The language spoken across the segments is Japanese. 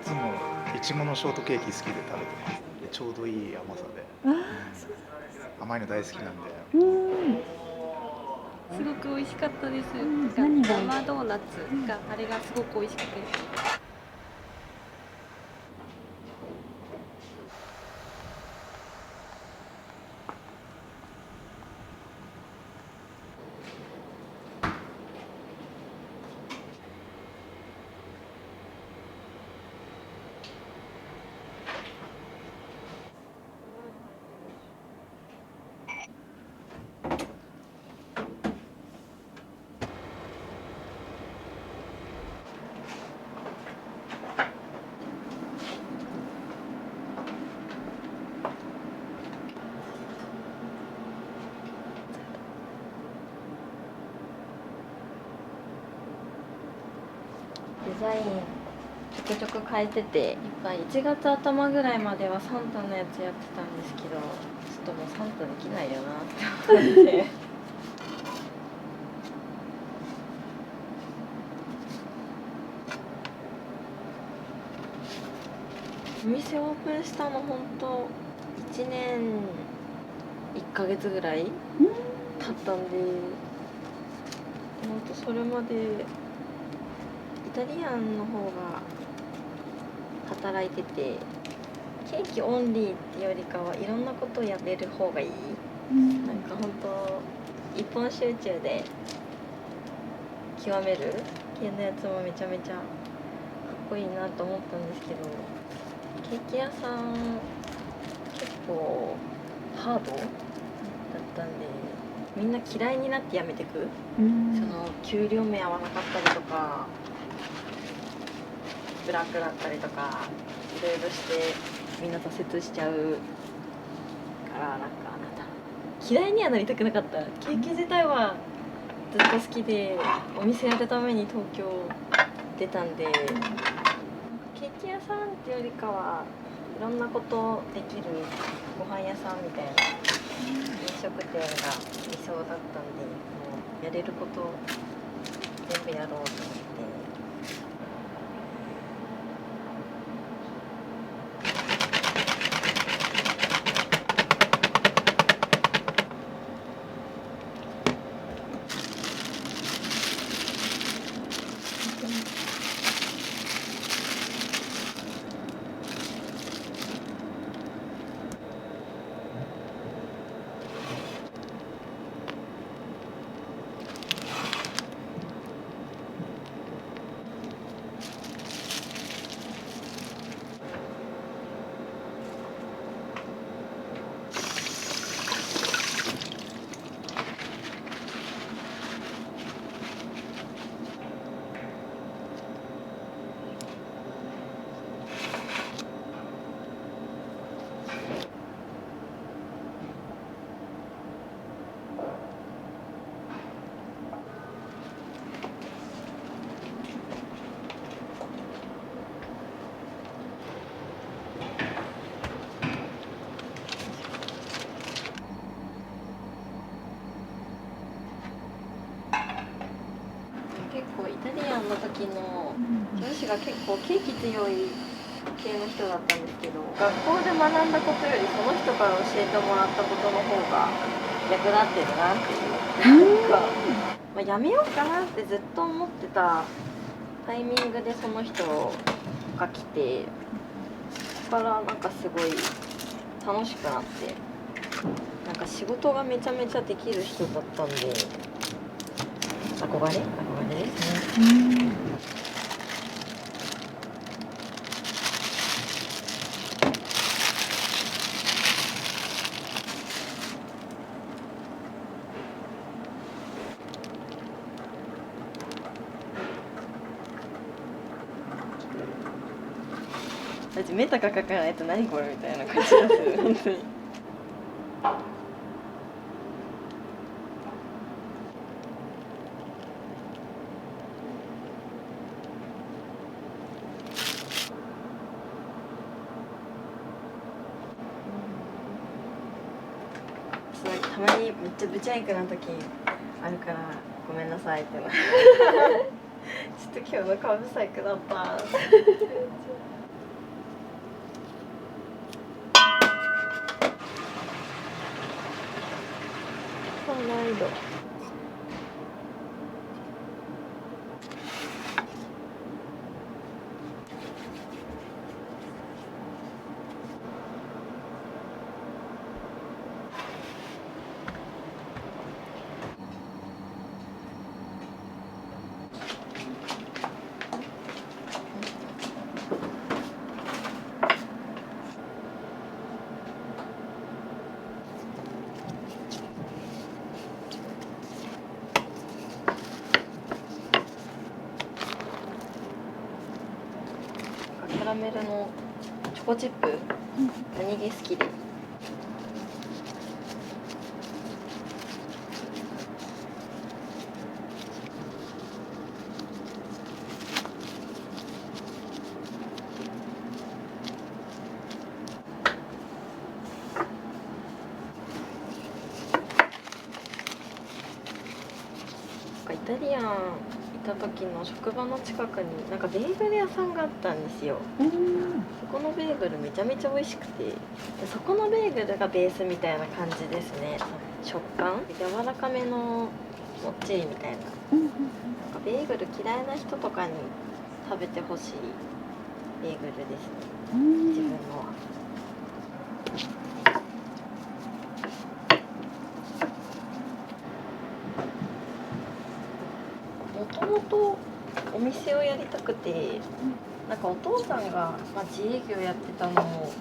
つもいちごのショートケーキ好きで食べてます。でちょうどいい甘さで、ああ、そう甘いの大好きなんで。うん。すごく美味しかったです。何が生ドーナツがあれがすごく美味しくて。デザインちょくちょく変えてて、いっぱい1月頭ぐらいまではサンタのやつやってたんですけど、ちょっともうサンタできないよなって思ってお店オープンしたのほんと1年1ヶ月ぐらい経ったんで、ほんとそれまでイタリアンの方が働いてて、ケーキオンリーってよりかはいろんなことをやれる方がいい、なんかほんと一本集中で極める系のやつもめちゃめちゃかっこいいなと思ったんですけど、ケーキ屋さん結構ハードだったんで、みんな嫌いになって辞めてく、その給料面合わなかったりとかブラックだったりとかいろいろしてみんな挫折しちゃうから、なんか嫌いにはなりたくなかった。ケーキ自体はずっと好きで、お店やるために東京出たんで、ケーキ屋さんってよりかはいろんなことできるご飯屋さんみたいな飲食店が理想だったんで、もうやれること全部やろうと思って。結構イタリアンの時の上司が結構ケーキ強い系の人だったんですけど、学校で学んだことよりその人から教えてもらったことの方が役立ってるなっていう、なんか、まあ、やめようかなってずっと思ってたタイミングでその人が来て、そこからなんかすごい楽しくなって、なんか仕事がめちゃめちゃできる人だったんで、憧れですね。だって目とか描かないと何これみたいな感じなんですよ本当に。たまにめっちゃブチャイクな時あるからごめんなさいってなちょっと今日の顔ブサイクだった難易度キャラメルのチョコチップ何気好きでイタリアン行った時の職場の近くになんかベーグル屋さんがあったんですよ。そこのベーグルめちゃめちゃ美味しくて、でそこのベーグルがベースみたいな感じですね。食感柔らかめのもっちりみたいな、なんかベーグル嫌いな人とかに食べてほしいベーグルですね、自分のは。もともとお店をやりたくて、なんかお父さんが、自営業やってたのも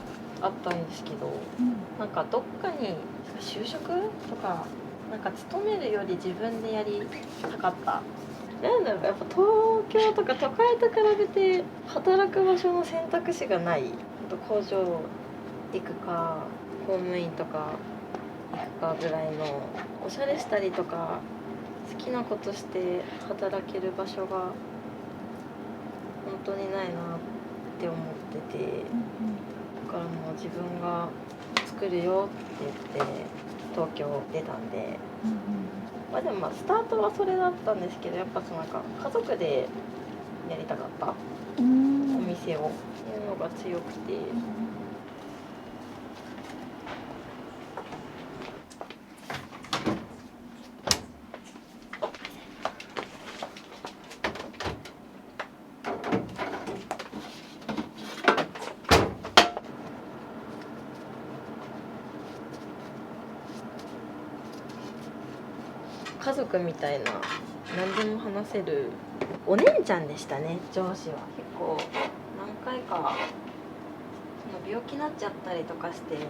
あったんですけど、なんかどっかに就職とかなんか勤めるより自分でやりたかった。なんだろう、やっぱ東京とか都会と比べて働く場所の選択肢がない。工場行くか公務員とか行くかぐらいの、おしゃれしたりとか好きなことして働ける場所が本当にないなって思ってて、だからもう自分が作るよって言って東京出たんで、でもスタートはそれだったんですけど、やっぱなんか家族でやりたかったお店をっていうのが強くて。家族みたいな、何でも話せるお姉ちゃんでしたね、上司は。結構何回か病気になっちゃったりとかして、も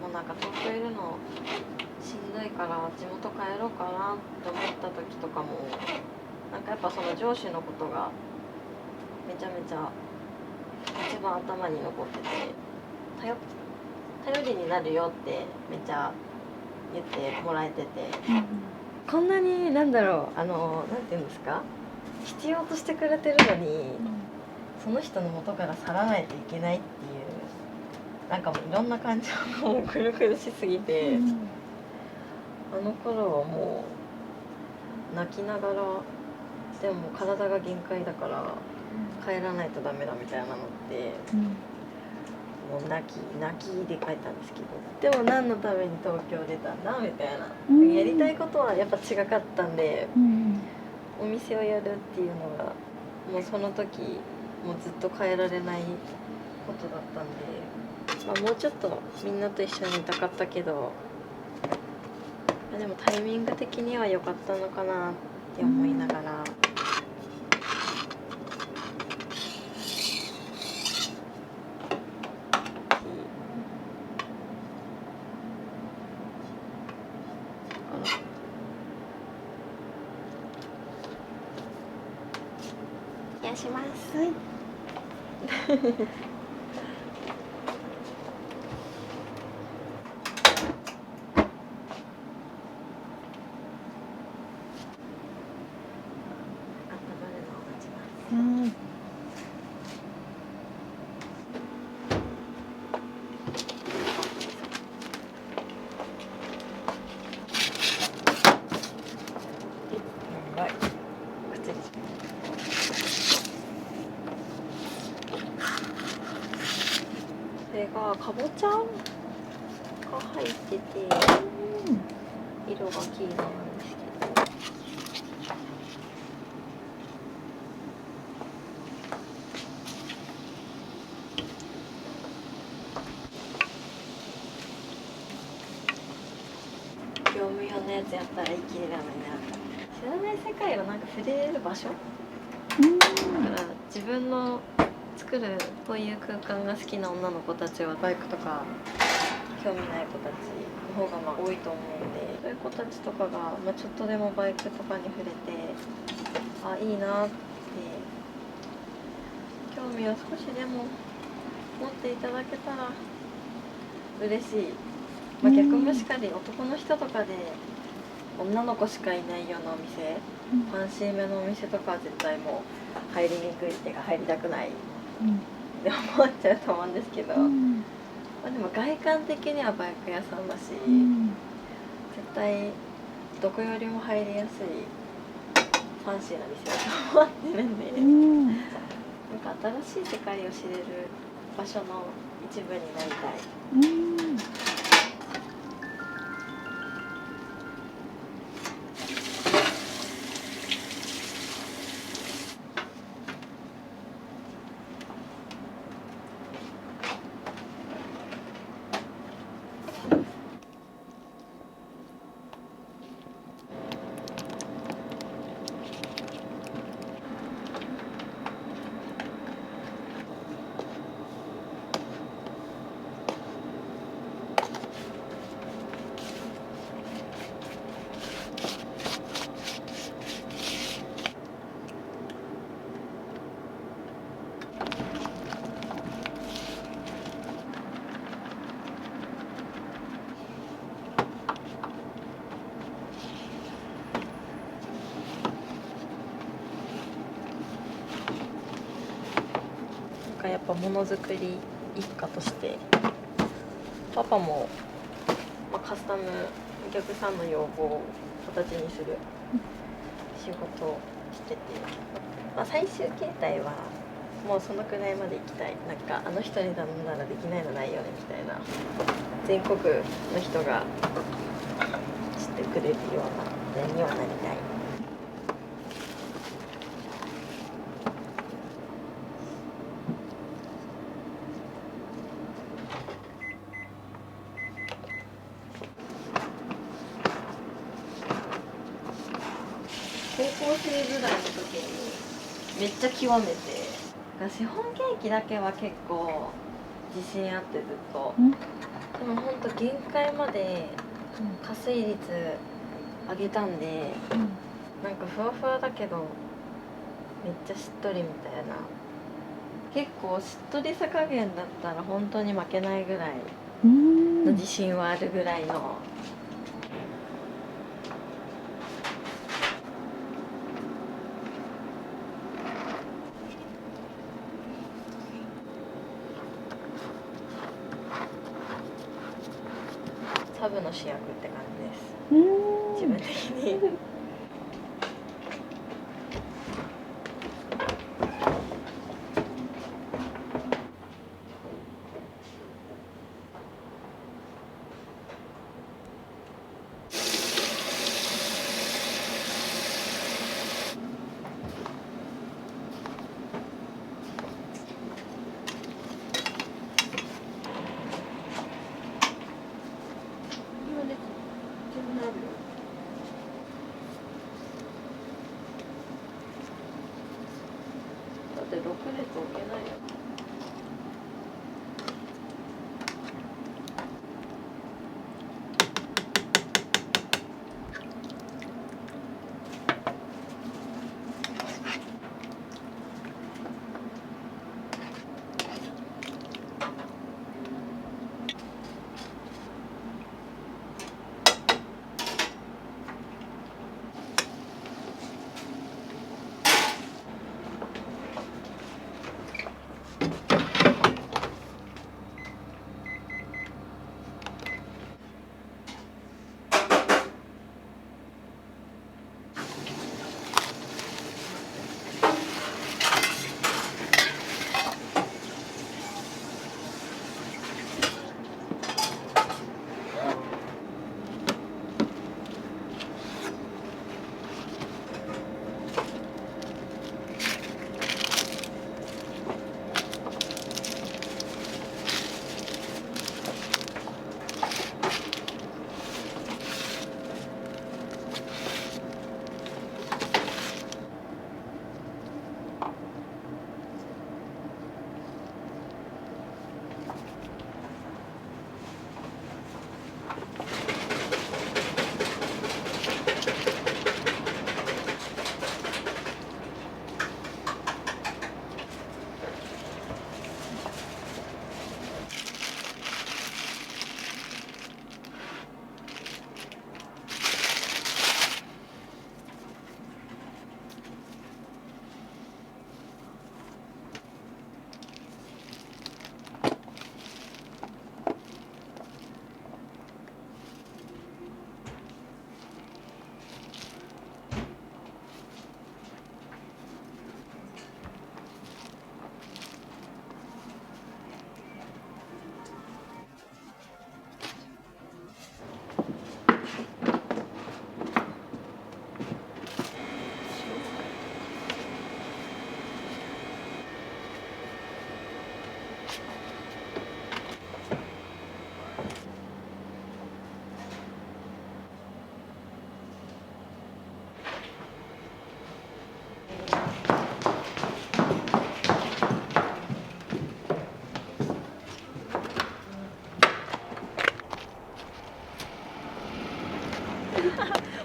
うなんか東京いるのしんどいから地元帰ろうかなって思った時とかも、なんかやっぱその上司のことがめちゃめちゃ一番頭に残ってて、頼りになるよってめっちゃ言ってもらえてて、こんなになんだろう、なんていうんですか、必要としてくれてるのに、その人の元から去らないといけないっていう、なんかもういろんな感情がもう苦々しすぎて、あの頃はもう泣きながら、でも体が限界だから帰らないとダメだみたいなのって、もう泣きで帰ったんですけど、でも何のために東京出たんだみたいな、やりたいことはやっぱ違かったんで、お店をやるっていうのがもうその時もうずっと変えられないことだったんで、もうちょっとみんなと一緒にいたかったけど、でもタイミング的には良かったのかなって思いながら。冷やします。かぼちゃが入ってて色が黄色なんですけど、業務用のやつやったら生きるラーメンな。知らない世界をなんか触れれる場所だから自分の作るこういう空間が好きな女の子たちはバイクとか興味ない子たちの方がまあ多いと思うんで、そういう子たちとかが、まあ、ちょっとでもバイクとかに触れてあいいなって興味を少しでも持っていただけたら嬉しい。まあ、逆もしかり男の人とかで女の子しかいないようなお店、ファンシーめのお店とかは絶対もう入りにくいっていうか入りたくないって思っちゃうと思うんですけど、まあ、でも外観的にはバイク屋さんだし、絶対どこよりも入りやすいファンシーな店だと思ってるんで、なんか新しい世界を知れる場所の一部になりたい。やっぱものづくり一家としてパパも、まあ、カスタムお客さんの要望を形にする仕事をしてて、まあ、最終形態はもうそのくらいまで行きたい。なんかあの人に頼んだらできないのないよねみたいな、全国の人が知ってくれるような人にはなりたい。高校生ぐらいの時にめっちゃ極めて、シフォンケーキだけは結構自信あってずっと、でもほんと限界まで加水率上げたんで、なんかふわふわだけどめっちゃしっとりみたいな、結構しっとりさ加減だったら本当に負けないぐらいの自信はあるぐらいの。サブの主役って感じです、自分的に。だって6列置けないよ。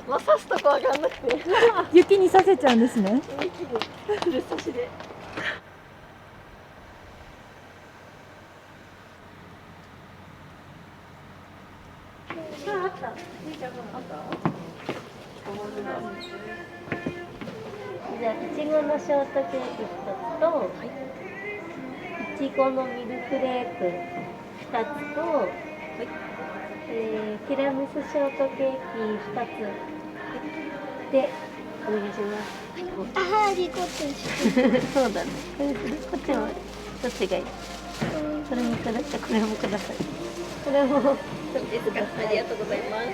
まあ刺すとこわかんなくて雪に刺せちゃうんですね。フル刺しで。あった。じゃあいちごのショートケーキ1つと、いちごのミルクレープ2つと、ティラミスショートケーキ2つでお願いします。ああ、リコってそうだね。こっちもどっちがいい？それもください。これもください。これも取ってください。ありがとうございます。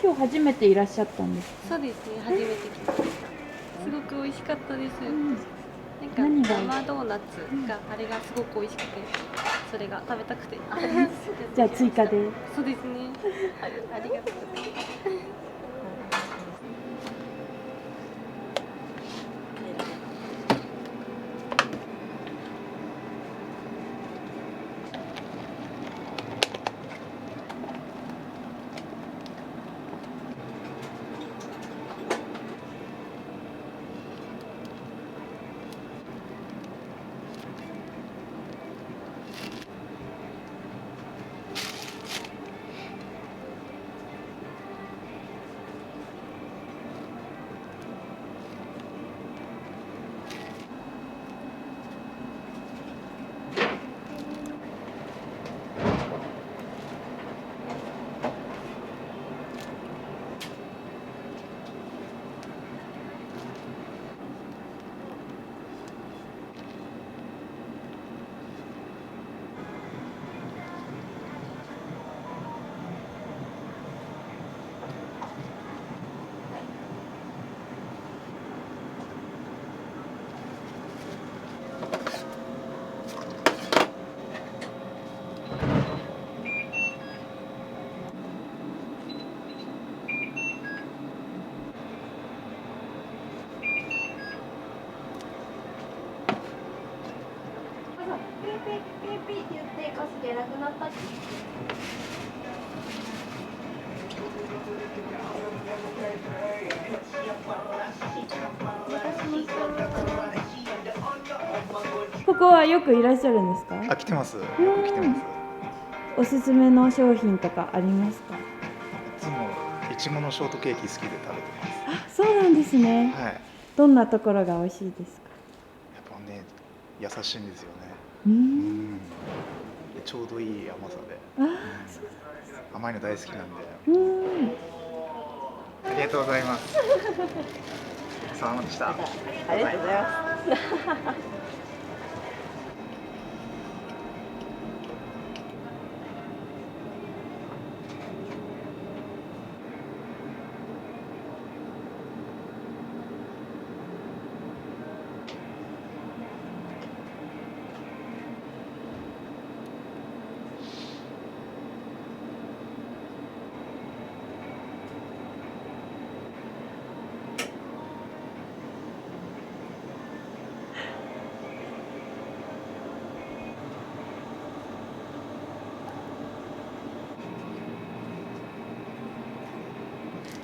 今日初めていらっしゃったんですか？そうですね、初めて来ました。すごく美味しかったです。何が生ドーナツがあれがすごく美味しくて、それが食べたくて。じゃあ追加で。そうですね。ありがとうございます。ピーって言ってカス出なくなった。ここはよくいらっしゃるんですか？あ、来てます。よく来てます。おすすめの商品とかありますか？いつもいちごのショートケーキ好きで食べてまあ、そうなんですね。す。はい。やどんなところが美味しいですか？っぱね、優しいんですよね。うー。うんん。でちょうどいい甘さで。あ、そう。甘いの大好きなんで。うーん。ありがとうございます。さまでした。ありがとうございます。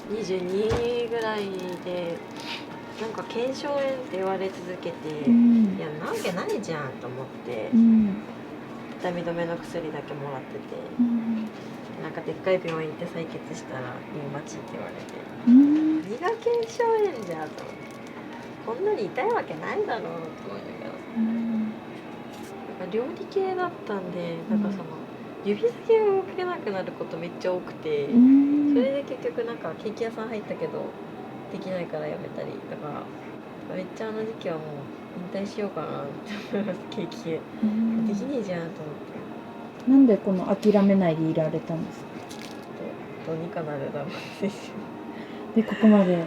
22ぐらいでなんか腱鞘炎って言われ続けて、うんいやなわけないじゃんと思って、うん痛み止めの薬だけもらってて、うんなんかでっかい病院行って採血したらリウマチって言われて、うん何が腱鞘炎じゃと思って、こんなに痛いわけないだろうと思うんだけど、うんなんか料理系だったんで、なんかその指先が動けなくなることめっちゃ多くて、うんそれで結局なんかケーキ屋さん入ったけどできないからやめたりとか、めっちゃあの時期はもう引退しようかなって思います。ケーキ系うんできねえじゃんと思って、なんでこの諦めないでいられたんですか？どうにかなるだろうですよ。でここまで。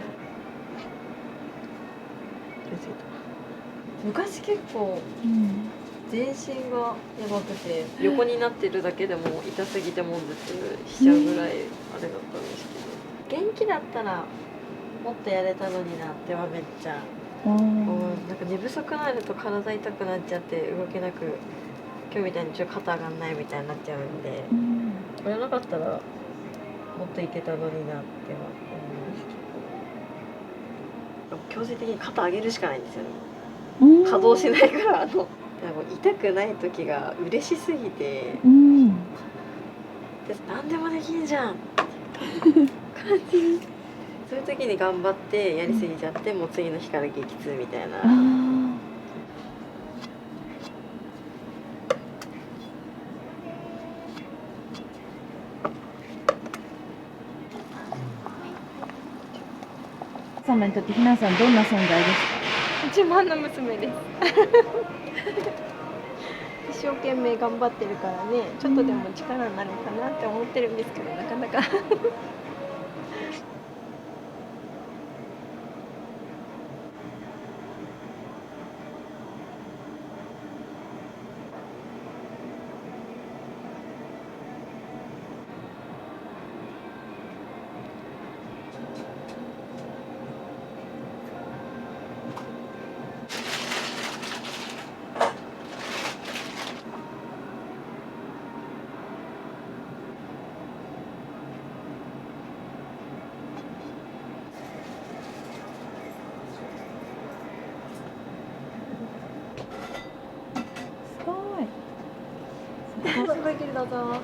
昔結構うん全身がやばくて、横になってるだけでも痛すぎて悶絶しちゃうぐらいあれだったんですけど、元気だったらもっとやれたのになってはめっちゃあーなんか寝不足になると体痛くなっちゃって動けなく、今日みたいにちょっと肩上がんないみたいになっちゃうんで、うんこれなかったらもっといけたのになっては思うんですけど、強制的に肩上げるしかないんですよね。うん稼働しないからなんか痛くない時が嬉しすぎて、うんで何でもできんじゃん感じ。そういう時に頑張ってやりすぎちゃって、もう次の日から激痛みたいな。あー様にとってひなさんどんな存在ですか？自慢の娘です一生懸命頑張ってるからね、ちょっとでも力になるかなって思ってるんですけど、なかなかすごい。すごいけどどうぞ。